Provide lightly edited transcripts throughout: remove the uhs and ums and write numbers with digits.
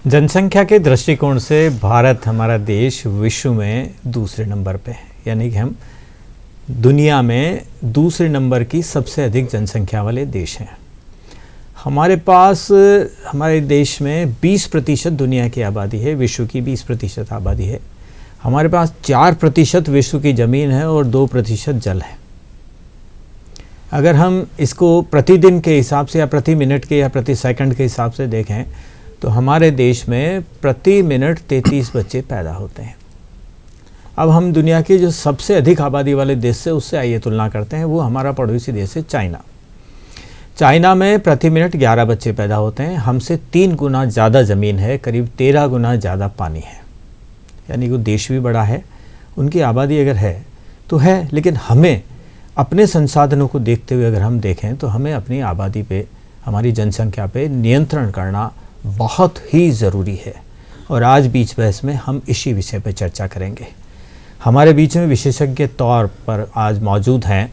जनसंख्या के दृष्टिकोण से भारत हमारा देश विश्व में दूसरे नंबर पे है, यानी कि हम दुनिया में दूसरे नंबर की सबसे अधिक जनसंख्या वाले देश हैं। हमारे पास हमारे देश में 20% दुनिया की आबादी है, विश्व की 20% आबादी है। हमारे पास 4% विश्व की ज़मीन है और 2% जल है। अगर हम इसको प्रतिदिन के हिसाब से या प्रति मिनट के या प्रति सेकंड के हिसाब से देखें तो हमारे देश में प्रति मिनट 33 बच्चे पैदा होते हैं। अब हम दुनिया के जो सबसे अधिक आबादी वाले देश से उससे आइए तुलना करते हैं, वो हमारा पड़ोसी देश है चाइना। चाइना में प्रति मिनट 11 बच्चे पैदा होते हैं। हमसे 3 गुना ज़्यादा ज़मीन है, करीब 13 गुना ज़्यादा पानी है, यानी वो देश भी बड़ा है। उनकी आबादी अगर है तो है, लेकिन हमें अपने संसाधनों को देखते हुए अगर हम देखें तो हमें अपनी आबादी पे, हमारी जनसंख्या पे नियंत्रण करना बहुत ही ज़रूरी है। और आज बीच बहस में हम इसी विषय पर चर्चा करेंगे। हमारे बीच में विशेषज्ञ तौर पर आज मौजूद हैं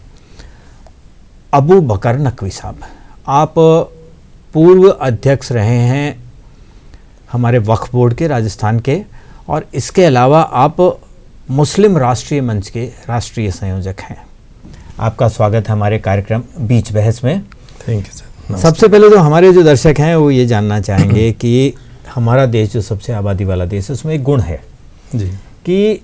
अबू बकर नकवी साहब। आप पूर्व अध्यक्ष रहे हैं हमारे वक्फ बोर्ड के, राजस्थान के, और इसके अलावा आप मुस्लिम राष्ट्रीय मंच के राष्ट्रीय संयोजक हैं। आपका स्वागत है हमारे कार्यक्रम बीच बहस में। Thank you sir. सबसे पहले तो हमारे जो दर्शक हैं वो ये जानना चाहेंगे कि हमारा देश जो सबसे आबादी वाला देश है, उसमें एक गुण है जी कि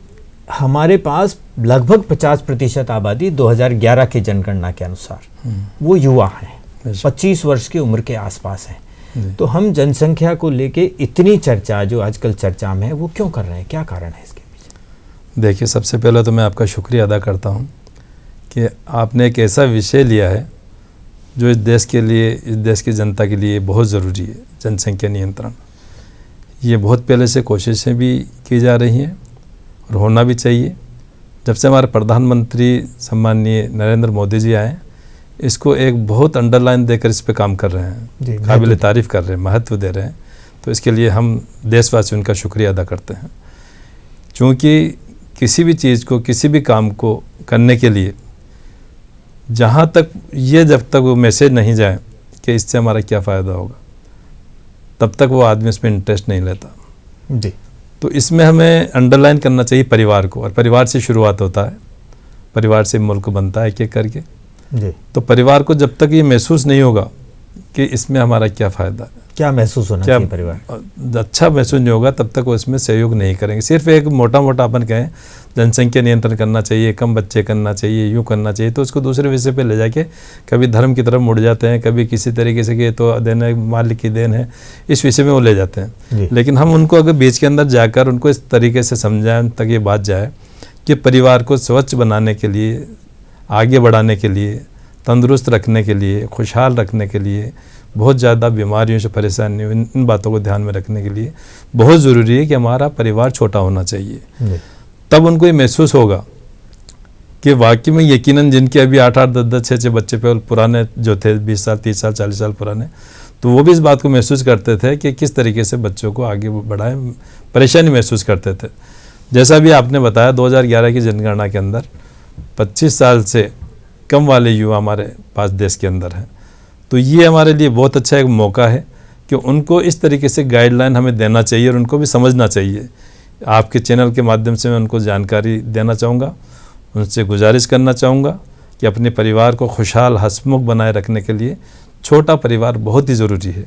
हमारे पास लगभग 50% आबादी 2011 की जनगणना के अनुसार वो युवा हैं, 25 वर्ष की उम्र के आसपास हैं। तो हम जनसंख्या को लेके इतनी चर्चा जो आजकल चर्चा में है वो क्यों कर रहे हैं, क्या कारण है इसके पीछे? देखिए, सबसे पहले तो मैं आपका शुक्रिया अदा करता हूँ कि आपने एक ऐसा विषय लिया है जो इस देश के लिए, इस देश की जनता के लिए बहुत ज़रूरी है। जनसंख्या नियंत्रण, ये बहुत पहले से कोशिशें भी की जा रही हैं और होना भी चाहिए। जब से हमारे प्रधानमंत्री सम्माननीय नरेंद्र मोदी जी आए, इसको एक बहुत अंडरलाइन देकर इस पे काम कर रहे हैं, काबिल तारीफ़ कर रहे हैं, महत्व दे रहे हैं। तो इसके लिए हम देशवासी उनका शुक्रिया अदा करते हैं। चूँकि किसी भी चीज़ को, किसी भी काम को करने के लिए जहाँ तक जब तक वो मैसेज नहीं जाए कि इससे हमारा क्या फ़ायदा होगा, तब तक वो आदमी इसमें इंटरेस्ट नहीं लेता जी। तो इसमें हमें अंडरलाइन करना चाहिए परिवार को, और परिवार से शुरुआत होता है, परिवार से मुल्क बनता है एक एक करके जी। तो परिवार को जब तक ये महसूस नहीं होगा कि इसमें हमारा क्या फ़ायदा है, क्या महसूस होना चाहिए परिवार, अच्छा महसूस नहीं होगा, तब तक वो इसमें सहयोग नहीं करेंगे। सिर्फ एक मोटा मोटा अपन कहें जनसंख्या नियंत्रण करना चाहिए, कम बच्चे करना चाहिए, यूँ करना चाहिए, तो उसको दूसरे विषय पे ले जाके कभी धर्म की तरफ मुड़ जाते हैं, कभी किसी तरीके से कि तो देन है, मालिक की देन है, इस विषय में वो ले जाते हैं। लेकिन हम उनको अगर बीच के अंदर जाकर उनको इस तरीके से समझाएं तक ये बात जाए कि परिवार को स्वच्छ बनाने के लिए, आगे बढ़ाने के लिए, तंदुरुस्त रखने के लिए, खुशहाल रखने के लिए, बहुत ज़्यादा बीमारियों से परेशान नहीं हो, इन बातों को ध्यान में रखने के लिए बहुत ज़रूरी है कि हमारा परिवार छोटा होना चाहिए। तब उनको ये महसूस होगा कि वाकई में यकीनन जिनके अभी 8-8, 10-10, 6-6 बच्चे पे पुराने जो थे 20 साल, 30 साल, 40 साल पुराने, तो वो भी इस बात को महसूस करते थे कि किस तरीके से बच्चों को आगे बढ़ाएं, परेशानी महसूस करते थे। जैसा भी आपने बताया 2011 की जनगणना के अंदर 25 साल से कम वाले युवा हमारे पास देश के अंदर हैं। तो ये हमारे लिए बहुत अच्छा एक मौका है कि उनको इस तरीके से गाइडलाइन हमें देना चाहिए और उनको भी समझना चाहिए। आपके चैनल के माध्यम से मैं उनको जानकारी देना चाहूँगा, उनसे गुजारिश करना चाहूँगा कि अपने परिवार को खुशहाल, हंसमुख बनाए रखने के लिए छोटा परिवार बहुत ही ज़रूरी है।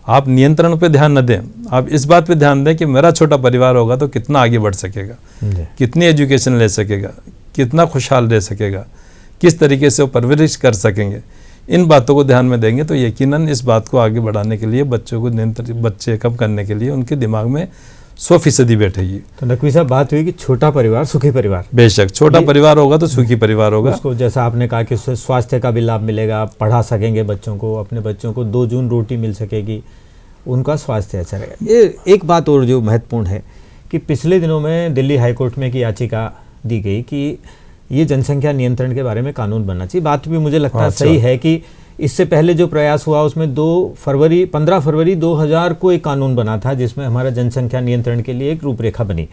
आप नियंत्रण पे ध्यान न दें, आप इस बात पे ध्यान दें कि मेरा छोटा परिवार होगा तो कितना आगे बढ़ सकेगा, कितनी एजुकेशन ले सकेगा, कितना खुशहाल रह सकेगा, किस तरीके से वो परवरिश कर सकेंगे। इन बातों को ध्यान में देंगे तो यकीनन इस बात को आगे बढ़ाने के लिए, बच्चों को बच्चे कम करने के लिए उनके दिमाग में 100% बैठेगी। तो नकवी साहब, बात हुई कि छोटा परिवार सुखी परिवार। बेशक छोटा परिवार होगा तो सुखी परिवार होगा। उसको जैसा आपने कहा कि उससे स्वास्थ्य का भी लाभ मिलेगा, पढ़ा सकेंगे बच्चों को, अपने बच्चों को 2 जून रोटी मिल सकेगी, उनका स्वास्थ्य अच्छा रहेगा। ये एक बात और जो महत्वपूर्ण है कि पिछले दिनों में दिल्ली हाईकोर्ट में एक याचिका दी गई कि ये जनसंख्या नियंत्रण के बारे में कानून बनना चाहिए। बात भी मुझे लगता है सही है कि इससे पहले जो प्रयास हुआ उसमें 15 फरवरी 2000 को एक कानून बना था जिसमें हमारा जनसंख्या नियंत्रण के लिए एक रूपरेखा बनी।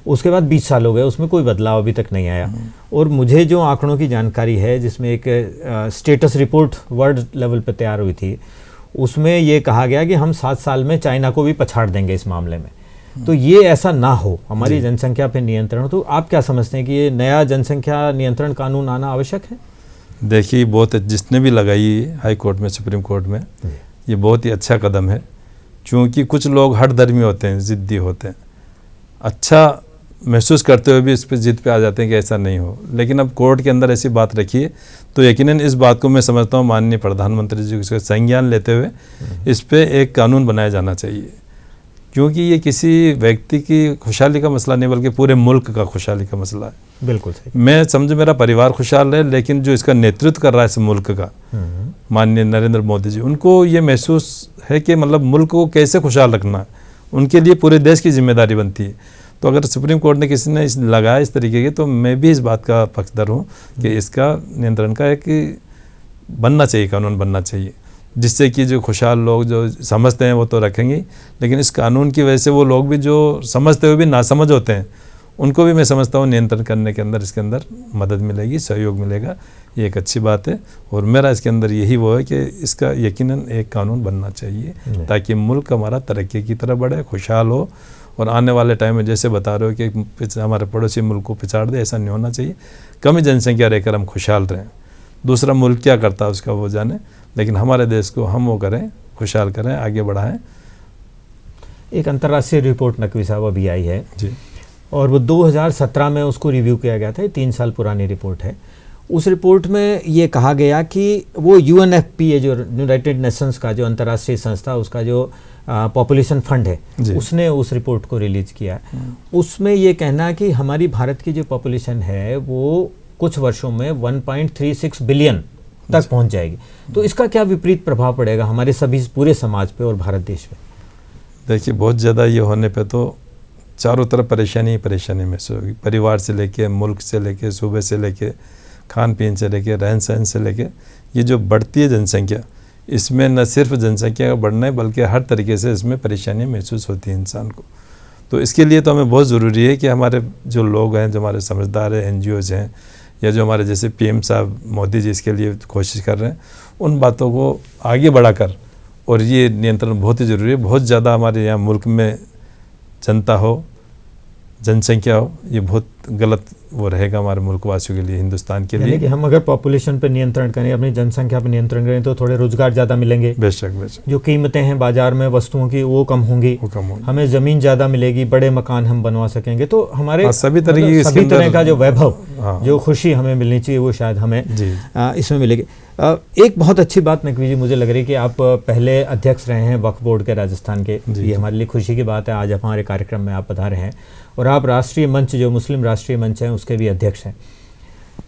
उसके बाद 20 साल हो गए, उसमें कोई बदलाव अभी तक नहीं आया। और मुझे जो आंकड़ों की जानकारी है, जिसमें एक स्टेटस रिपोर्ट वर्ल्ड लेवल पर तैयार हुई थी, उसमें ये कहा गया कि हम 7 साल में चाइना को भी पछाड़ देंगे इस मामले में। तो ये ऐसा ना हो, हमारी जनसंख्या पे नियंत्रण हो। तो आप क्या समझते हैं कि ये नया जनसंख्या नियंत्रण कानून आना आवश्यक है? देखिए, बहुत जिसने भी लगाई हाई कोर्ट में, सुप्रीम कोर्ट में, ये बहुत ही अच्छा कदम है, क्योंकि कुछ लोग हठधर्मी होते हैं, ज़िद्दी होते हैं, अच्छा महसूस करते हुए भी इस पर जिद पे आ जाते हैं कि ऐसा नहीं हो। लेकिन अब कोर्ट के अंदर ऐसी बात रखी है तो यकीनन इस बात को मैं समझता हूँ माननीय प्रधानमंत्री जी को संज्ञान लेते हुए इस पे एक कानून बनाया जाना चाहिए, क्योंकि ये किसी व्यक्ति की खुशहाली का मसला नहीं बल्कि पूरे मुल्क का खुशहाली का मसला है। बिल्कुल सही। मैं समझो मेरा परिवार खुशहाल है, लेकिन जो इसका नेतृत्व कर रहा है इस मुल्क का, माननीय नरेंद्र मोदी जी, उनको ये महसूस है कि मतलब मुल्क को कैसे खुशहाल रखना है, उनके लिए पूरे देश की जिम्मेदारी बनती है। तो अगर सुप्रीम कोर्ट ने किसी ने लगाया इस तरीके के, तो मैं भी इस बात का पक्षधर हूँ कि इसका नियंत्रण का एक बनना चाहिए, कानून बनना चाहिए, जिससे कि जो खुशहाल लोग जो समझते हैं वो तो रखेंगे, लेकिन इस कानून की वजह से वो लोग भी जो समझते हुए भी नासमझ होते हैं उनको भी मैं समझता हूँ नियंत्रण करने के अंदर, इसके अंदर मदद मिलेगी, सहयोग मिलेगा। ये एक अच्छी बात है और मेरा इसके अंदर यही वो है कि इसका यकीनन एक कानून बनना चाहिए ताकि मुल्क हमारा तरक्की की तरफ बढ़े, खुशहाल हो। और आने वाले टाइम में जैसे बता रहे हो कि हमारे पड़ोसी मुल्क को पिछाड़ दे, ऐसा नहीं होना चाहिए। कम ही जनसंख्या रहकर हम खुशहाल रहें, दूसरा मुल्क क्या करता है उसका वो जाने, लेकिन हमारे देश को हम वो करें, खुशहाल करें, आगे बढ़ाएं। एक अंतर्राष्ट्रीय रिपोर्ट नकवी साहब अभी आई है जी, और वो 2017 में उसको रिव्यू किया गया था, 3 साल पुरानी रिपोर्ट है। उस रिपोर्ट में ये कहा गया कि वो UNFPA जो यूनाइटेड नेशंस का जो अंतर्राष्ट्रीय संस्था, उसका जो पॉपुलेशन फंड है, उसने उस रिपोर्ट को रिलीज किया है। उसमें ये कहना है कि हमारी भारत की जो पॉपुलेशन है वो कुछ वर्षों में 1.36 बिलियन तक पहुंच जाएगी। तो इसका क्या विपरीत प्रभाव पड़ेगा हमारे सभी पूरे समाज पे और भारत देश पे? देखिए, बहुत ज़्यादा ये होने पे तो चारों तरफ परेशानी ही परेशानी महसूस होगी, परिवार से लेके, मुल्क से लेके, सूबे से लेके, खान पीन से लेके, रहन सहन से लेके, ये जो बढ़ती है जनसंख्या, इसमें न सिर्फ जनसंख्या का बढ़ना है बल्कि हर तरीके से इसमें परेशानियाँ महसूस होती हैं इंसान को। तो इसके लिए तो हमें बहुत ज़रूरी है कि हमारे जो लोग हैं, जो हमारे समझदार हैं, NGOs हैं, या जो हमारे जैसे PM साहब मोदी जी इसके लिए कोशिश कर रहे हैं, उन बातों को आगे बढ़ाकर, और ये नियंत्रण बहुत ही ज़रूरी है। बहुत ज़्यादा हमारे यहाँ मुल्क में जनता हो, जनसंख्या हो, ये बहुत गलत वो रहेगा हमारे मुल्क वासियों के लिए, हिंदुस्तान के लिए। कि हम अगर पॉपुलेशन पे नियंत्रण करें, अपनी जनसंख्या पे नियंत्रण करें, तो थोड़े रोजगार ज़्यादा मिलेंगे, बेशक बेशक, जो कीमतें हैं बाजार में वस्तुओं की वो कम होंगी, हमें ज़मीन ज़्यादा मिलेगी, बड़े मकान हम बनवा सकेंगे। तो हमारे सभी तरह का जो वैभव, जो खुशी हमें मिलनी चाहिए वो शायद हमें इसमें मिलेगी। एक बहुत अच्छी बात नकवी जी मुझे लग रही है कि आप पहले अध्यक्ष रहे हैं वक्फ बोर्ड के राजस्थान के। ये हमारे लिए खुशी की बात है, आज हमारे कार्यक्रम में आप पधारे हैं, और आप राष्ट्रीय मंच, जो मुस्लिम राष्ट्रीय मंच है, उसके भी अध्यक्ष हैं।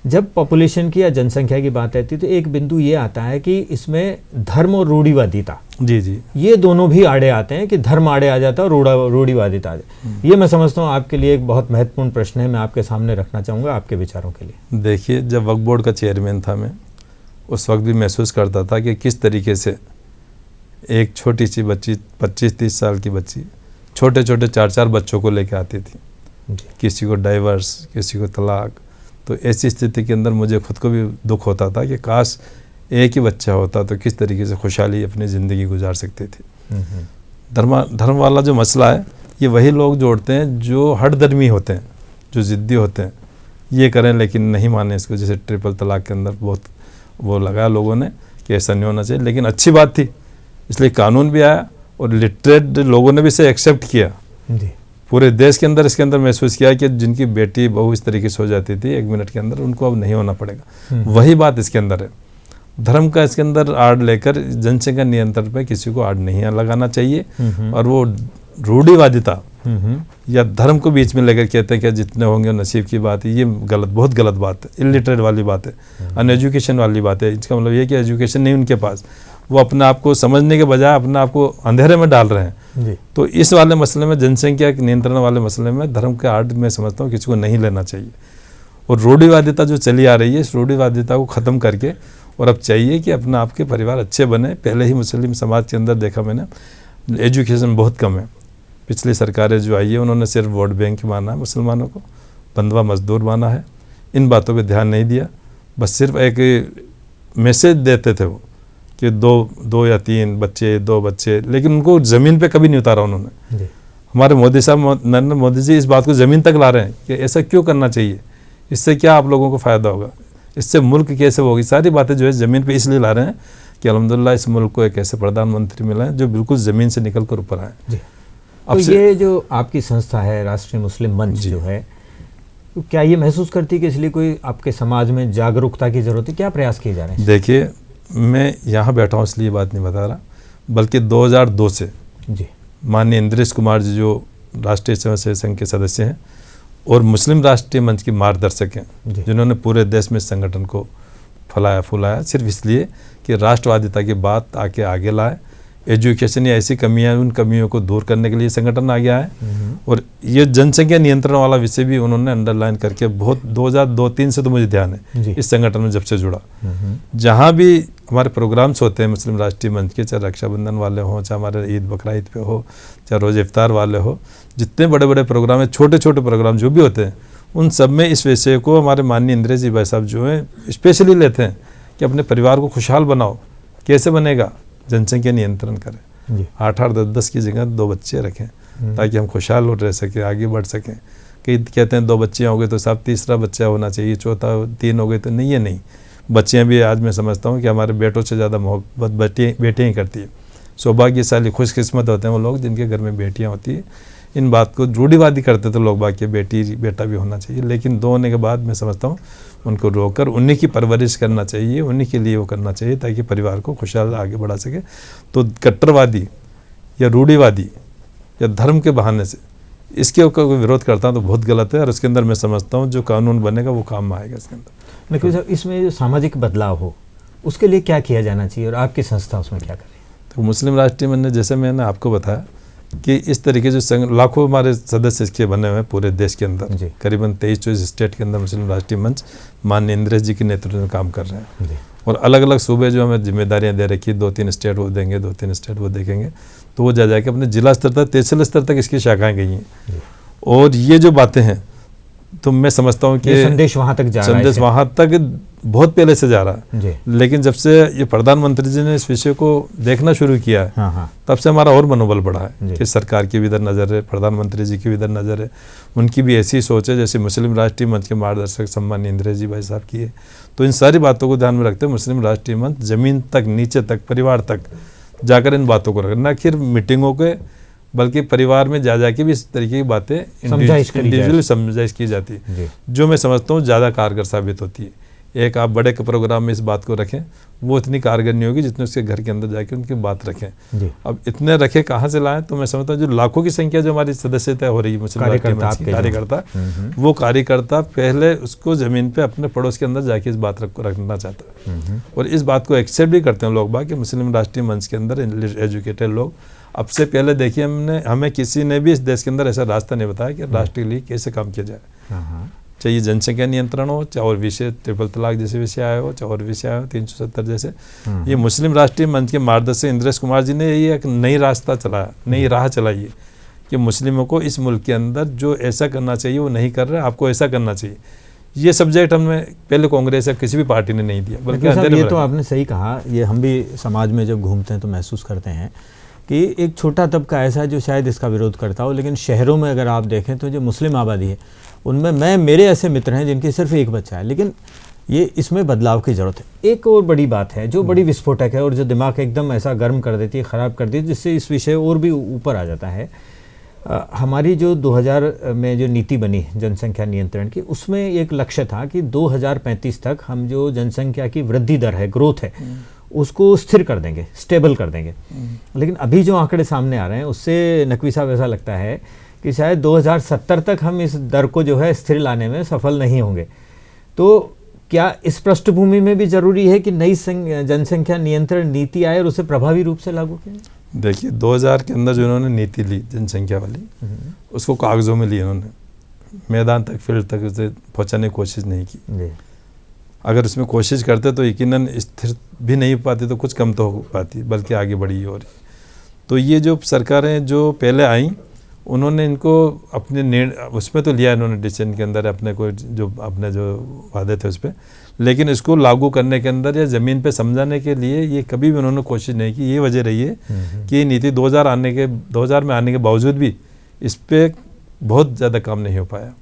जब पॉपुलेशन की या जनसंख्या की बात आती है तो एक बिंदु ये आता है कि इसमें धर्म और रूढ़िवादिता, जी, ये दोनों भी आड़े आते हैं, कि धर्म आड़े आ जाता है और रूढ़िवादिता आ जाती है। ये मैं समझता हूँ आपके लिए एक बहुत महत्वपूर्ण प्रश्न है, मैं आपके सामने रखना चाहूँगा आपके विचारों के लिए। देखिए, जब वक्फ बोर्ड का चेयरमैन था मैं, उस वक्त भी महसूस करता था कि किस तरीके से एक छोटी सी बच्ची, 25-30 साल की बच्ची, छोटे छोटे 4-4 बच्चों को लेकर आती थी, किसी को डाइवर्स, किसी को तलाक। तो ऐसी स्थिति के अंदर मुझे खुद को भी दुख होता था कि काश एक ही बच्चा होता तो किस तरीके से खुशहाली अपनी ज़िंदगी गुजार सकते थे। धर्म वाला जो मसला है, ये वही लोग जोड़ते हैं जो हठधर्मी होते हैं, जो ज़िद्दी होते हैं, ये करें लेकिन नहीं माने इसको। जैसे ट्रिपल तलाक के अंदर बहुत वो लगाया लोगों ने कि ऐसा नहीं होना चाहिए, लेकिन अच्छी बात थी, इसलिए कानून भी आया और लिटरेट लोगों ने भी इसे एक्सेप्ट किया। पूरे देश के अंदर इसके अंदर महसूस किया कि जिनकी बेटी बहू इस तरीके से हो जाती थी 1 मिनट के अंदर, उनको अब नहीं होना पड़ेगा। वही बात इसके अंदर है, धर्म का इसके अंदर आड़ लेकर जनसंख्या नियंत्रण पे किसी को आड़ नहीं लगाना चाहिए। और वो रूढ़िवादिता या धर्म को बीच में लेकर कहते हैं कि जितने होंगे नसीब की बात है, ये गलत, बहुत गलत बात है, इलिटरेट वाली बात है, अनएजुकेशन वाली बात है। इसका मतलब ये कि एजुकेशन नहीं उनके पास, वो अपने आप को समझने के बजाय अपने आप को अंधेरे में डाल रहे हैं। तो इस वाले मसले में, जनसंख्या के नियंत्रण वाले मसले में, धर्म के आड़ में समझता हूँ किसी को नहीं लेना चाहिए। और रूढ़िवादिता जो चली आ रही है, इस रूढ़िवादिता को ख़त्म करके, और अब चाहिए कि अपना आपके परिवार अच्छे बने। पहले ही मुस्लिम समाज के अंदर देखा मैंने, एजुकेशन बहुत कम है। पिछली सरकारें जो आई है उन्होंने सिर्फ वोट बैंक माना है, मुसलमानों को बंधवा मजदूर माना है, इन बातों पे ध्यान नहीं दिया। बस सिर्फ एक मैसेज देते थे वो कि दो या 3 बच्चे, 2 बच्चे, लेकिन उनको ज़मीन पे कभी नहीं उतारा उन्होंने। जी। हमारे मोदी साहब, नरेंद्र मोदी जी इस बात को ज़मीन तक ला रहे हैं कि ऐसा क्यों करना चाहिए, इससे क्या आप लोगों को फ़ायदा होगा, इससे मुल्क कैसे होगी, सारी बातें जो है ज़मीन पे इसलिए ला रहे हैं कि अल्हम्दुलिल्लाह इस मुल्क को एक ऐसे प्रधानमंत्री मिला है जो बिल्कुल ज़मीन से निकल कर ऊपर आए। जी। तो ये जो आपकी संस्था है राष्ट्रीय मुस्लिम मंच जो है, तो क्या ये महसूस करती है कि इसलिए कोई आपके समाज में जागरूकता की ज़रूरत है? क्या प्रयास किए जा रहे हैं? देखिए, मैं यहाँ बैठा हूँ इसलिए बात नहीं बता रहा, बल्कि 2002 से जी माननीय इंद्रेश कुमार जी जो राष्ट्रीय स्वयंसेवक संघ के सदस्य हैं और मुस्लिम राष्ट्रीय मंच के मार्गदर्शक हैं, जिन्होंने पूरे देश में इस संगठन को फैलाया फुलाया सिर्फ इसलिए कि राष्ट्रवादिता की बात आगे लाए, एजुकेशन या ऐसी कमियां, उन कमियों को दूर करने के लिए संगठन आगे आए। और ये जनसंख्या नियंत्रण वाला विषय भी उन्होंने अंडरलाइन करके बहुत 2002-03 से तो मुझे ध्यान है इस संगठन में जब से जुड़ा, जहाँ भी हमारे प्रोग्राम्स होते हैं मुस्लिम राष्ट्रीय मंच के, चाहे रक्षाबंधन वाले हों, चाहे हमारे ईद बकरा ईद पे हो, चाहे रोज़ इफ्तार वाले हो, जितने बड़े बड़े प्रोग्राम हैं, छोटे छोटे प्रोग्राम जो भी होते हैं, उन सब में इस विषय को हमारे माननीय इंद्रेश जी भाई साहब जो हैं स्पेशली लेते हैं कि अपने परिवार को खुशहाल बनाओ। कैसे बनेगा? जनसंख्या नियंत्रण करें, 8-8, 10-10 की जगह 2 बच्चे रखें ताकि हम खुशहाल रह सकें, आगे बढ़ सकें। कई कहते हैं 2 बच्चे हो गए तो साहब तीसरा बच्चा होना चाहिए, चौथा 3 हो गए तो नहीं, ये नहीं। बच्चियाँ भी आज मैं समझता हूँ कि हमारे बेटों से ज़्यादा मोहब्बत बेटियाँ ही करती है। सौभाग्यशाली खुशकिस्मत होते हैं वो लोग जिनके घर में बेटियाँ होती है। इन बात को रूढ़िवादी करते तो लोग बाकी बेटी बेटा भी होना चाहिए, लेकिन 2 होने के बाद मैं समझता हूँ उनको रोककर उन्हीं की परवरिश करना चाहिए, उन्हीं के लिए वो करना चाहिए ताकि परिवार को खुशहाल आगे बढ़ा सके। तो कट्टरवादी या रूढ़िवादी या धर्म के बहाने से इसके कोई विरोध करता हूँ तो बहुत गलत है, और उसके अंदर मैं समझता हूँ जो कानून बनेगा वो काम में आएगा इसके अंदर। लेकिन सर इसमें जो सामाजिक बदलाव हो उसके लिए क्या किया जाना चाहिए और आपकी संस्था उसमें क्या करे? तो मुस्लिम राष्ट्रीय मंच ने, जैसे मैंने आपको बताया कि इस तरीके से लाखों हमारे सदस्य इसके बने हुए हैं पूरे देश के अंदर, करीबन 23-24 स्टेट के अंदर मुस्लिम राष्ट्रीय मंच माननीय इंद्रेश जी के नेतृत्व में काम कर रहे हैं। और अलग अलग सूबे जो हमें जिम्मेदारियां दे रखी, 2-3 स्टेट वो देंगे, 2-3 स्टेट वो देखेंगे, तो वो जाके अपने जिला स्तर तक, तहसील स्तर तक इसकी शाखाएं गई हैं। और ये जो बातें हैं तो मैं समझता हूँ कि संदेश वहाँ तक जा रहा है, संदेश वहाँ तक बहुत पहले से जा रहा है, लेकिन जब से ये प्रधानमंत्री जी ने इस विषय को देखना शुरू किया है तब से हमारा और मनोबल बढ़ा है कि सरकार की भी इधर नज़र है, प्रधानमंत्री जी की भी इधर नज़र है, उनकी भी ऐसी सोच है जैसे मुस्लिम राष्ट्रीय मंच के मार्गदर्शक सम्मानीय इंद्रेश जी भाई साहब की है। तो इन सारी बातों को ध्यान में रखते हुए मुस्लिम राष्ट्रीय मंच ज़मीन तक, नीचे तक, परिवार तक जाकर इन बातों को रखना, न सिर्फ मीटिंगों के बल्कि परिवार में जाके भी इस तरीके की बातें इंडिविजुअली समझाइश की जाती है, जो मैं समझता हूँ ज़्यादा कारगर साबित होती है। एक आप बड़े के प्रोग्राम में इस बात को रखें, वो इतनी कारगर नहीं होगी जितने उसके घर के अंदर जाके उनकी बात रखें। अब इतने रखे कहाँ से लाएं? तो मैं समझता हूँ जो लाखों की संख्या जो हमारी सदस्यता हो रही है मुस्लिम कार्यकर्ता, वो कार्यकर्ता पहले उसको ज़मीन पे अपने पड़ोस के अंदर जाके इस बात को रखना चाहता है, और इस बात को एक्सेप्ट भी करते हैं लोग बाकी मुस्लिम राष्ट्रीय मंच के अंदर एजुकेटेड लोग। अब से पहले देखिए हमें किसी ने भी इस देश के अंदर ऐसा रास्ता नहीं बताया कि राष्ट्र के लिए कैसे काम किया जाए, चाहे जनसंख्या नियंत्रण हो, चाहे और विषय ट्रिपल तलाक जैसे विषय आए हो, चाहे और विषय आए हो 370 जैसे। ये मुस्लिम राष्ट्रीय मंच के मार्गदर्शक इंद्रेश कुमार जी ने ये एक नई रास्ता चलाया, नई राह चलाई है कि मुस्लिमों को इस मुल्क के अंदर जो ऐसा करना चाहिए वो नहीं कर रहे, आपको ऐसा करना चाहिए। ये सब्जेक्ट हमें पहले कांग्रेस या किसी भी पार्टी ने नहीं दिया, बल्कि ये तो आपने सही कहा, ये हम भी समाज में जब घूमते हैं तो महसूस करते हैं कि एक छोटा तबका ऐसा है जो शायद इसका विरोध करता हो, लेकिन शहरों में अगर आप देखें तो जो मुस्लिम आबादी है उनमें मेरे ऐसे मित्र हैं जिनके सिर्फ एक बच्चा है, लेकिन ये इसमें बदलाव की ज़रूरत है। एक और बड़ी बात है जो बड़ी विस्फोटक है और जो दिमाग एकदम ऐसा गर्म कर देती है, ख़राब कर देती है, जिससे इस विषय और भी ऊपर आ जाता है। हमारी जो 2000 में जो नीति बनी जनसंख्या नियंत्रण की, उसमें एक लक्ष्य था कि 2035 तक हम जो जनसंख्या की वृद्धि दर है, ग्रोथ है, उसको स्थिर कर देंगे, स्टेबल कर देंगे। लेकिन अभी जो आंकड़े सामने आ रहे हैं उससे नकवी साहब ऐसा लगता है कि शायद 2070 तक हम इस दर को जो है स्थिर लाने में सफल नहीं होंगे। तो क्या इस पृष्ठभूमि में भी ज़रूरी है कि नई जनसंख्या नियंत्रण नीति आए और उसे प्रभावी रूप से लागू किया? देखिए 2000 के अंदर जो इन्होंने नीति ली जनसंख्या वाली, उसको कागज़ों में ली, इन्होंने मैदान तक, फील्ड तक उसे पहुँचाने की कोशिश नहीं की। अगर उसमें कोशिश करते तो यकीनन स्थिर भी नहीं पाती, तो कुछ कम तो हो पाती, बल्कि आगे बढ़ी हो रही। तो ये जो सरकारें जो पहले आई उन्होंने इनको अपने उसमें तो लिया इन्होंने डिसीजन के अंदर अपने को जो अपने जो वादे थे उस पर, लेकिन इसको लागू करने के अंदर या ज़मीन पे समझाने के लिए ये कभी भी उन्होंने कोशिश नहीं की। ये वजह रही है कि ये नीति 2000 में आने के बावजूद भी इस पर बहुत ज़्यादा काम नहीं हो पाया।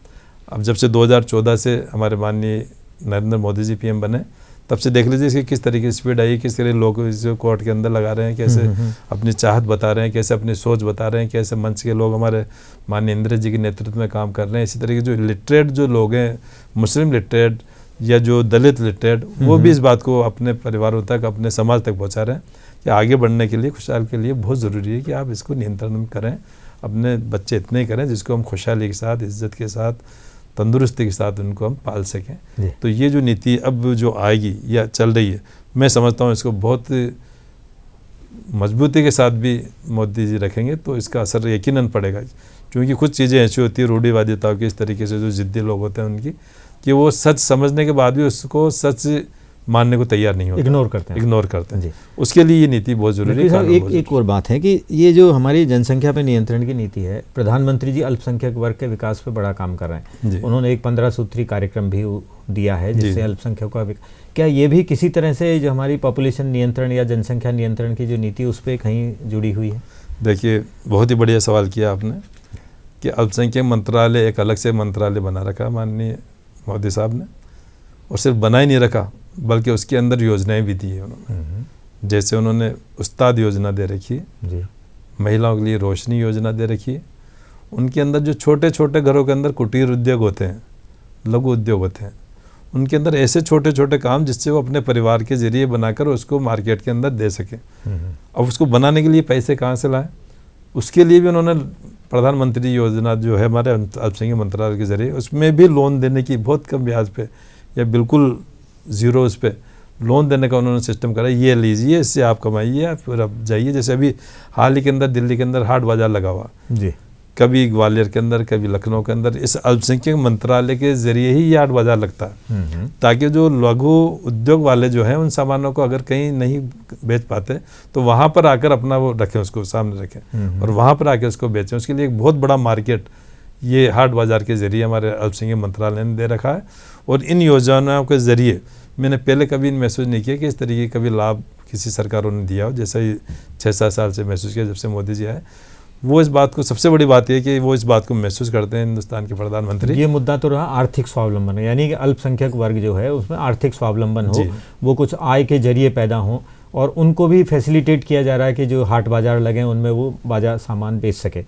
अब जब से 2014 से हमारे माननीय नरेंद्र मोदी जी पीएम बने, तब से देख लीजिए इसकी किस तरीके की स्पीड आई, किस तरह लोग इसे कोर्ट के अंदर लगा रहे हैं, कैसे अपनी चाहत बता रहे हैं, कैसे अपनी सोच बता रहे हैं, कैसे मंच के लोग हमारे माननीय इंदिरा जी के नेतृत्व में काम कर रहे हैं। इसी तरीके जो लिटरेट जो लोग हैं, मुस्लिम लिटरेट या जो दलित लिटरेट, वो भी इस बात को अपने परिवारों तक, अपने समाज तक पहुँचा रहे हैं कि आगे बढ़ने के लिए, खुशहाल के लिए बहुत ज़रूरी है कि आप इसको नियंत्रण में करें। अपने बच्चे इतने ही करें जिसको हम खुशहाली के साथ, इज्जत के साथ, तंदुरुस्ती के साथ उनको हम पाल सकें। तो ये जो नीति अब जो आएगी या चल रही है, मैं समझता हूँ इसको बहुत मजबूती के साथ भी मोदी जी रखेंगे तो इसका असर यकीनन पड़ेगा। क्योंकि कुछ चीज़ें ऐसी होती है रूढ़िवादिताओं की, इस तरीके से जो ज़िद्दी लोग होते हैं उनकी, कि वो सच समझने के बाद भी उसको सच मानने को तैयार नहीं होते, इग्नोर करते हैं। उसके लिए ये नीति बहुत ज़रूरी है। एक और बात है कि ये जो हमारी जनसंख्या पे नियंत्रण की नीति है, प्रधानमंत्री जी अल्पसंख्यक वर्ग के विकास पे बड़ा काम कर रहे हैं। उन्होंने एक 15 सूत्री कार्यक्रम भी दिया है जिससे अल्पसंख्यकों का, क्या ये भी किसी तरह से जो हमारी पॉपुलेशन नियंत्रण या जनसंख्या नियंत्रण की जो नीति उस पर कहीं जुड़ी हुई है? देखिए, बहुत ही बढ़िया सवाल किया आपने कि अल्पसंख्यक मंत्रालय एक अलग से मंत्रालय बना रखा माननीय मोदी साहब ने, और सिर्फ बना ही नहीं रखा बल्कि उसके अंदर योजनाएं भी दी है उन्होंने। जैसे उन्होंने उस्ताद योजना दे रखी है, महिलाओं के लिए रोशनी योजना दे रखी है। उनके अंदर जो छोटे छोटे घरों के अंदर कुटीर उद्योग होते हैं, लघु उद्योग होते हैं, उनके अंदर ऐसे छोटे छोटे काम जिससे वो अपने परिवार के जरिए बनाकर उसको मार्केट के अंदर दे सके। अब उसको बनाने के लिए पैसे कहाँ से लाएं, उसके लिए भी उन्होंने प्रधानमंत्री योजना जो है हमारे अल्पसंख्यक मंत्रालय के जरिए, उसमें भी लोन देने की बहुत कम ब्याज पे या बिल्कुल ज़ीरो उस पर लोन देने का उन्होंने सिस्टम करा। ये लीजिए, इससे आप कमाइए, फिर आप जाइए। जैसे अभी हाल ही के अंदर दिल्ली के अंदर हाट बाज़ार लगा हुआ जी, कभी ग्वालियर के अंदर, कभी लखनऊ के अंदर, इस अल्पसंख्यक मंत्रालय के जरिए ही ये हाट बाज़ार लगता है, ताकि जो लघु उद्योग वाले जो हैं उन सामानों को अगर कहीं नहीं बेच पाते तो वहाँ पर आकर अपना वो रखें, उसको सामने रखें और वहाँ पर आकर उसको बेचें। उसके लिए एक बहुत बड़ा मार्केट ये हाट बाज़ार के ज़रिए हमारे अल्पसंख्यक मंत्रालय ने दे रखा है। और इन योजनाओं के ज़रिए मैंने पहले कभी महसूस नहीं किया कि इस तरीके कभी लाभ किसी सरकारों ने दिया हो, जैसा ही 6-7 साल से महसूस किया जब से मोदी जी आए। वो इस बात को, सबसे बड़ी बात यह है कि वो इस बात को महसूस करते हैं हिंदुस्तान के प्रधानमंत्री। ये मुद्दा तो रहा आर्थिक स्वावलंबन, यानी कि अल्पसंख्यक वर्ग जो है उसमें आर्थिक स्वावलंबन हो, वो कुछ आय के जरिए पैदा हो, और उनको भी फैसिलिटेट किया जा रहा है कि जो हाट बाजार लगे उनमें वो बाजार सामान बेच सके।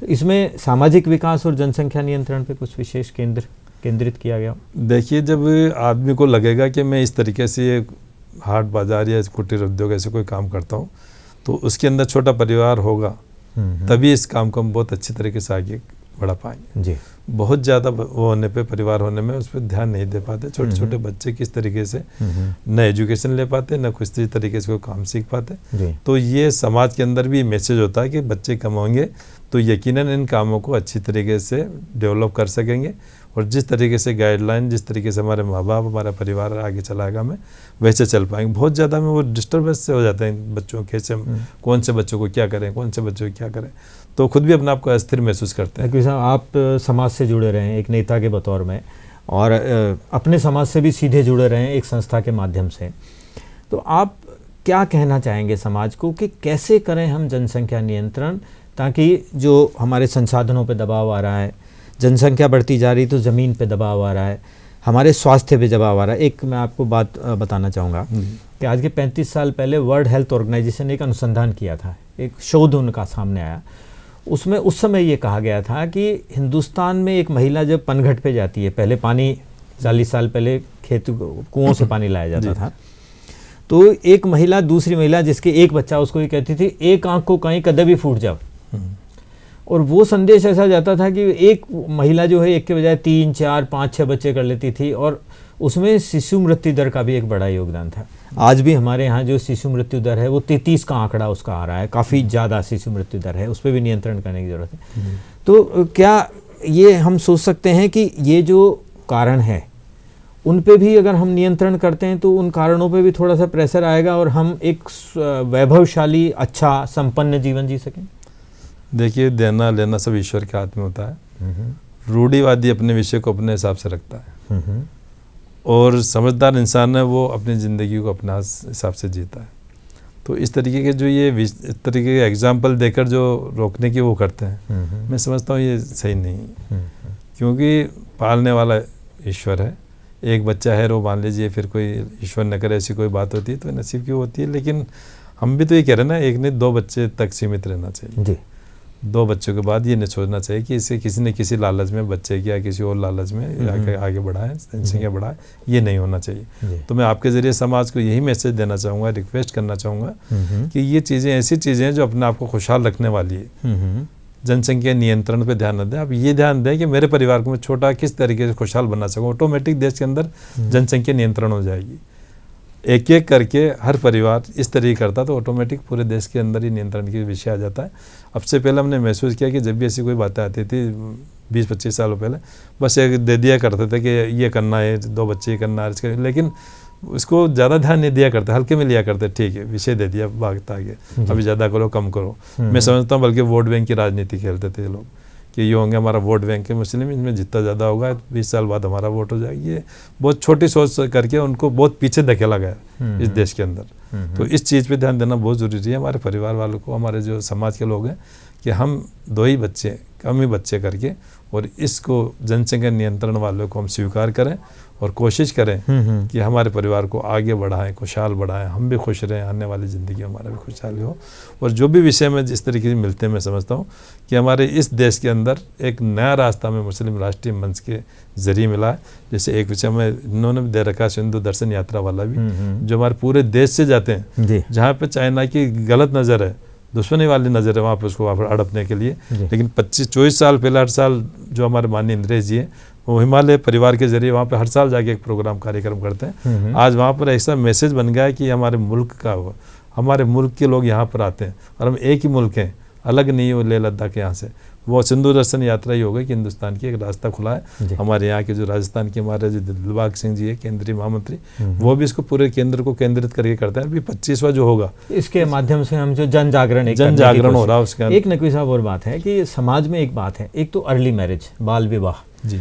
इसमें सामाजिक विकास और जनसंख्या नियंत्रण पे कुछ विशेष केंद्रित किया गया? देखिए, जब आदमी को लगेगा कि मैं इस तरीके से हाट बाजार या कुटीर उद्योग ऐसे कोई काम करता हूँ तो उसके अंदर छोटा परिवार होगा, तभी इस काम को हम बहुत अच्छी तरीके से आगे बढ़ा पाएंगे जी। बहुत ज़्यादा वो होने पे, परिवार होने में उस पर ध्यान नहीं दे पाते। छोटे छोटे बच्चे किस तरीके से न एजुकेशन ले पाते, न कुछ तरीके से कोई काम सीख पाते। तो ये समाज के अंदर भी मैसेज होता है कि बच्चे कमाएंगे तो यकीनन इन कामों को अच्छी तरीके से डेवलप कर सकेंगे, और जिस तरीके से गाइडलाइन, जिस तरीके से हमारे माँ बाप, हमारा परिवार आगे चलाएगा हमें, वैसे चल पाएंगे। बहुत ज़्यादा में वो डिस्टर्बेंस से हो जाते हैं बच्चों के, से कौन से बच्चों को क्या करें, कौन से बच्चों को क्या करें, तो खुद भी अपने आप को अस्थिर महसूस करते हैं। क्योंकि साहब आप समाज से जुड़े रहे हैं एक नेता के बतौर में, और अपने समाज से भी सीधे जुड़े रहे हैं एक संस्था के माध्यम से, तो आप क्या कहना चाहेंगे समाज को कि कैसे करें हम जनसंख्या नियंत्रण, ताकि जो हमारे संसाधनों पे दबाव आ रहा है, जनसंख्या बढ़ती जा रही तो ज़मीन पे दबाव आ रहा है, हमारे स्वास्थ्य पे दबाव आ रहा है। एक मैं आपको बात बताना चाहूँगा कि आज के 35 साल पहले वर्ल्ड हेल्थ ऑर्गेनाइजेशन ने एक अनुसंधान किया था, एक शोध उनका सामने आया। उसमें उस समय ये कहा गया था कि हिंदुस्तान में एक महिला जब पनघट पे जाती है, पहले पानी 40 साल पहले खेत कुओं से पानी लाया जाता था, तो एक महिला दूसरी महिला जिसके एक बच्चा, उसको ये कहती थी एक आँख को कहीं कदे भी फूट जाओ, और वो संदेश ऐसा जाता था कि एक महिला जो है एक के बजाय 3, 4, 5, 6 बच्चे कर लेती थी, और उसमें शिशु मृत्यु दर का भी एक बड़ा योगदान था। आज भी हमारे यहाँ जो शिशु मृत्यु दर है वो 33 का आंकड़ा उसका आ रहा है, काफ़ी ज़्यादा शिशु मृत्यु दर है, उस पर भी नियंत्रण करने की ज़रूरत है। तो क्या ये हम सोच सकते हैं कि ये जो कारण है उन पे भी अगर हम नियंत्रण करते हैं तो उन कारणों पे भी थोड़ा सा प्रेशर आएगा और हम एक वैभवशाली, अच्छा, संपन्न जीवन जी सकें? देखिए, देना लेना सब ईश्वर के हाथ में होता है। रूढ़िवादी अपने विषय को अपने हिसाब से रखता है, और समझदार इंसान है वो अपनी ज़िंदगी को अपना हिसाब से जीता है। तो इस तरीके के जो ये इस तरीके के एग्जाम्पल देकर जो रोकने की वो करते हैं, मैं समझता हूँ ये सही नहीं है, क्योंकि पालने वाला ईश्वर है। एक बच्चा है, वो मान लीजिए फिर कोई ईश्वर न करे ऐसी कोई बात होती है तो नसीब की होती है, लेकिन हम भी तो ये कह रहे हैं ना, एक नहीं 2 बच्चे तक सीमित रहना चाहिए जी। 2 बच्चों के बाद ये नहीं सोचना चाहिए कि इसे किसी न किसी लालच में बच्चे की या किसी और लालच में आगे बढ़ाएं, जनसंख्या बढ़ाएं, ये नहीं होना चाहिए। तो मैं आपके ज़रिए समाज को यही मैसेज देना चाहूँगा, रिक्वेस्ट करना चाहूँगा कि ये चीज़ें ऐसी चीज़ें हैं जो अपने आप को खुशहाल रखने वाली है। जनसंख्या नियंत्रण पे ध्यान न दें, आप ये ध्यान दें कि मेरे परिवार को मैं छोटा किस तरीके से खुशहाल बना सकूँ। ऑटोमेटिक देश के अंदर जनसंख्या नियंत्रण हो जाएगी। एक एक करके हर परिवार इस तरीके करता तो ऑटोमेटिक पूरे देश के अंदर ही नियंत्रण की विषय आ जाता है। अब से पहले हमने महसूस किया कि जब भी ऐसी कोई बातें आती थी 20-25 सालों पहले, बस एक दे दिया करते थे कि ये करना है, 2 बच्चे करना है, लेकिन उसको ज़्यादा ध्यान नहीं दिया करते, हल्के में लिया करते, ठीक है विषय दे दिया, भागता आगे, अभी ज़्यादा करो कम करो। मैं समझता हूँ बल्कि वोट बैंक की राजनीति खेलते थे लोग कि ये होंगे हमारा वोट बैंक है मुस्लिम, इसमें जितना ज़्यादा होगा 20 साल बाद हमारा वोट हो जाएगी। ये बहुत छोटी सोच करके उनको बहुत पीछे धकेला गया इस देश के अंदर। तो इस चीज़ पे ध्यान देना बहुत ज़रूरी है हमारे परिवार वालों को, हमारे जो समाज के लोग हैं, कि हम 2 ही बच्चे, कम ही बच्चे करके और इसको जनसंख्या नियंत्रण वालों को हम स्वीकार करें और कोशिश करें कि हमारे परिवार को आगे बढ़ाएं, खुशहाल बढ़ाएं, हम भी खुश रहें, आने वाली ज़िंदगी हमारा भी खुशहाल हो। और जो भी विषय में जिस तरीके से मिलते हैं, मैं समझता हूँ कि हमारे इस देश के अंदर एक नया रास्ता में मुस्लिम राष्ट्रीय मंच के ज़रिए मिला है। जैसे एक विषय में इन्होंने भी दे रखा सिंधु दर्शन यात्रा वाला भी, जो हमारे पूरे देश से जाते हैं, जहाँ पर चाइना की गलत नज़र है, दुश्मनी वाली नज़र है, वहाँ पर उसको हड़पने के लिए। लेकिन 25-24 साल पहले, हर साल जो हमारे माननीय इंद्रेश जी हैं, वो हिमालय परिवार के जरिए वहाँ पे हर साल जाके एक प्रोग्राम कार्यक्रम करते हैं। आज वहाँ पर ऐसा मैसेज बन गया है कि हमारे मुल्क का, हमारे मुल्क के लोग यहाँ पर आते हैं और हम एक ही मुल्क हैं, अलग नहीं है वो लेह लद्दाख यहाँ से। वो सिंधु दर्शन यात्रा ही हो गई कि हिंदुस्तान की एक रास्ता खुला है। हमारे यहाँ के जो राजस्थान के हमारे जो दिलबाग सिंह जी है केंद्रीय महामंत्री, वो भी इसको पूरे केंद्र को केंद्रित करके करते हैं। अभी 25वां जो होगा, इसके माध्यम से हम जो जन जागरण हो रहा है उसके एक नकवी साहब और बात है कि समाज में एक बात है, एक तो अर्ली मैरिज, बाल विवाह जी,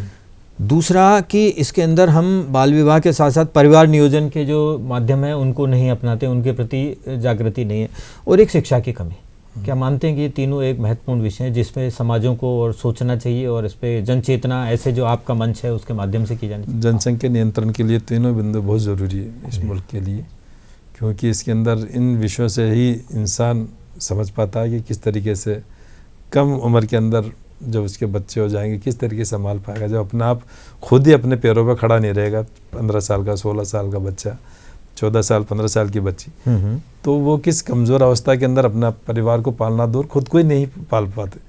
दूसरा कि इसके अंदर हम बाल विवाह के साथ साथ परिवार नियोजन के जो माध्यम है उनको नहीं अपनाते, उनके प्रति जागृति नहीं है, और एक शिक्षा की कमी। क्या मानते हैं कि ये तीनों एक महत्वपूर्ण विषय है जिसपे समाजों को और सोचना चाहिए और इस पे जन चेतना ऐसे जो आपका मंच है उसके माध्यम से की जानी चाहिए? जनसंख्या नियंत्रण के लिए तीनों बिंदु बहुत ज़रूरी है इस मुल्क के लिए, क्योंकि इसके अंदर इन विषयों से ही इंसान समझ पाता है कि किस तरीके से कम उम्र के अंदर जब उसके बच्चे हो जाएंगे किस तरीके से संभाल पाएगा। जब अपना आप खुद ही अपने पैरों पर खड़ा नहीं रहेगा, 15 साल का 16 साल का बच्चा, 14 साल 15 साल की बच्ची, तो वो किस कमज़ोर अवस्था के अंदर अपना परिवार को पालना दूर खुद को ही नहीं पाल पाते।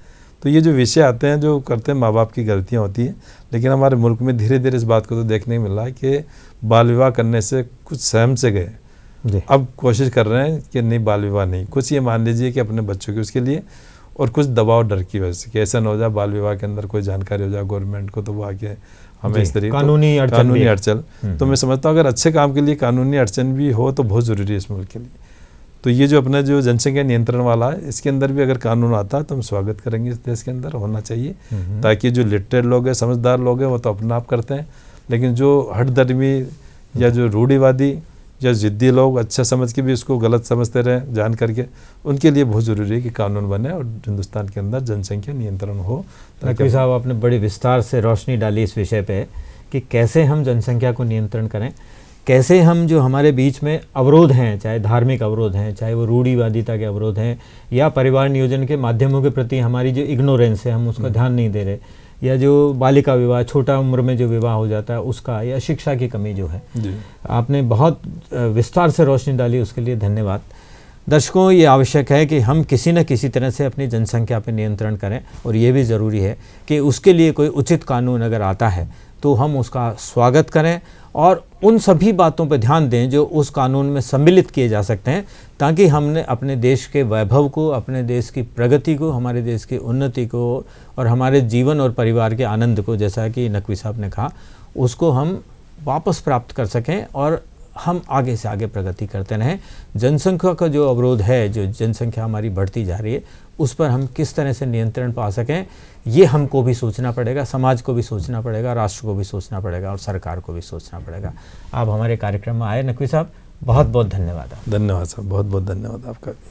तो ये जो विषय आते हैं जो करते हैं, माँ बाप की गलतियाँ होती हैं, लेकिन हमारे मुल्क में धीरे धीरे इस बात को तो देखने को मिल रहा है कि बाल विवाह करने से कुछ सहम से गए, अब कोशिश कर रहे हैं कि नहीं बाल विवाह नहीं, कुछ ये मान लीजिए कि अपने बच्चों की उसके लिए, और कुछ दबाव डर की वजह से कि ऐसा न हो जाए बाल विवाह के अंदर कोई जानकारी हो जाए गवर्नमेंट को तो वो आके हमें इस तरीके कानूनी अड़चन। तो मैं समझता हूँ अगर अच्छे काम के लिए कानूनी अड़चन भी हो तो बहुत ज़रूरी है इस मुल्क के लिए। तो ये जो अपना जो जनसंख्या नियंत्रण वाला है, इसके अंदर भी अगर कानून आता है तो हम स्वागत करेंगे, इस देश के अंदर होना चाहिए, ताकि जो लिटरेट लोग हैं, समझदार लोग हैं, वो तो अपना आप करते हैं, लेकिन जो हठधर्मी या जो रूढ़िवादी या ज़िद्दी लोग अच्छा समझ के भी उसको गलत समझते रहे जान करके, उनके लिए बहुत ज़रूरी है कि कानून बने और हिंदुस्तान के अंदर जनसंख्या नियंत्रण हो। नकवी साहब, आपने बड़े विस्तार से रोशनी डाली इस विषय पे कि कैसे हम जनसंख्या को नियंत्रण करें, कैसे हम जो हमारे बीच में अवरोध हैं, चाहे धार्मिक अवरोध हैं, चाहे वो रूढ़िवादिता के अवरोध हैं, या परिवार नियोजन के माध्यमों के प्रति हमारी जो इग्नोरेंस है, हम उसका ध्यान नहीं दे रहे, या जो बालिका विवाह, छोटा उम्र में जो विवाह हो जाता है उसका, या शिक्षा की कमी जो है, आपने बहुत विस्तार से रोशनी डाली, उसके लिए धन्यवाद। दर्शकों, ये आवश्यक है कि हम किसी न किसी तरह से अपनी जनसंख्या पर नियंत्रण करें, और ये भी ज़रूरी है कि उसके लिए कोई उचित कानून अगर आता है तो हम उसका स्वागत करें और उन सभी बातों पर ध्यान दें जो उस कानून में सम्मिलित किए जा सकते हैं, ताकि हमने अपने देश के वैभव को, अपने देश की प्रगति को, हमारे देश की उन्नति को और हमारे जीवन और परिवार के आनंद को, जैसा कि नकवी साहब ने कहा, उसको हम वापस प्राप्त कर सकें और हम आगे से आगे प्रगति करते रहें। जनसंख्या का जो अवरोध है, जो जनसंख्या हमारी बढ़ती जा रही है, उस पर हम किस तरह से नियंत्रण पा सकें, ये हमको भी सोचना पड़ेगा, समाज को भी सोचना पड़ेगा, राष्ट्र को भी सोचना पड़ेगा और सरकार को भी सोचना पड़ेगा। आप हमारे कार्यक्रम में आए नकवी साहब, बहुत बहुत धन्यवाद। धन्यवाद साहब, बहुत बहुत धन्यवाद आपका भी।